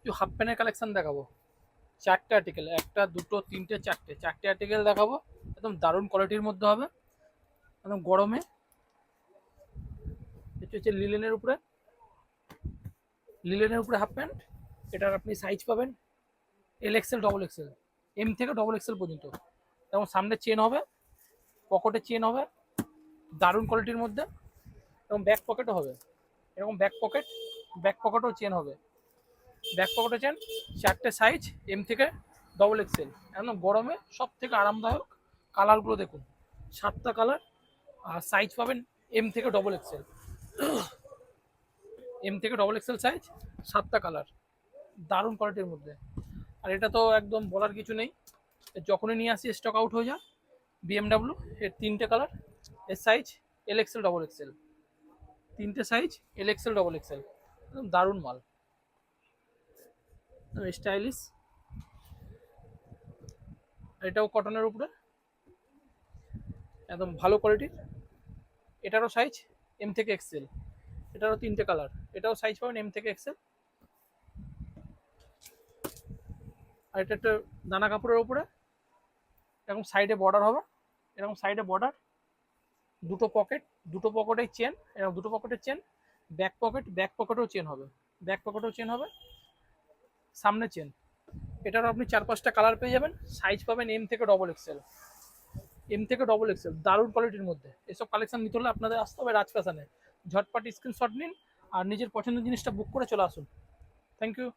কিছু হাফ প্যান্টের কালেকশন দেখাবো। 4টে আর্টিকেল, 1টা 2টো 3টে 4টে আর্টিকেল দেখাবো। একদম দারুণ কোয়ালিটির মধ্যে হবে, একদম গরমে। এটা হচ্ছে লিলেনের উপরে হাফ প্যান্ট। এটার আপনি সাইজ পাবেন এল ডবল এক্সেল, এম থেকে ডবল এক্সেল পর্যন্ত। এবং সামনে চেন হবে, পকেটে চেন হবে দারুণ কোয়ালিটির মধ্যে, এবং ব্যাক পকেটও হবে। এরকম ব্যাক পকেটও চেন হবে, ব্যাক পকেটও চেন। 4টে সাইজ, এম থেকে ডবল এক্সেল। একদম গরমে সব থেকে আরামদায়ক। কালারগুলো দেখুন, 7টা কালার। আর সাইজ পাবেন এম থেকে ডবল এক্সেল সাইজ, 7টা কালার, দারুণ কোয়ালিটির মধ্যে। আর এটা তো একদম বলার কিছু নেই, যখনই নিয়ে আসি স্টক আউট হয়ে যায়। বিএমডাব্লিউ, এর 3টে কালার, এর সাইজ এল এক্সেল, 3টে সাইজ এল এক্সেল, একদম দারুণ মাল, স্টাইলিশ। এটাও কটনের উপরে, একদম ভালো কোয়ালিটির। এটারও সাইজ এম থেকে এক্সেল, এটারও 3টে কালার, এটাও সাইজ পাবেন এম থেকে এক্সেল। আর এটা একটা দানা কাপড়ের উপরে, এরকম সাইডে বর্ডার হবে, এরকম সাইডে বর্ডার, দুটো পকেট, দুটো পকেটের চেন, এরকম দুটো পকেটের চেন। ব্যাক পকেটেও চেন হবে, সামনে চেন। এটারও আপনি 4-5টা কালার পেয়ে যাবেন। সাইজ পাবেন এম থেকে ডবল এক্সেল, দারুণ কোয়ালিটির মধ্যে। এসব কালেকশন নিতে হলে আপনাদের আসতে হবে রাজ ফ্যাশনে। ঝটপট স্ক্রিনশট নিন আর নিজের পছন্দের জিনিসটা বুক করে চলে আসুন। Thank you.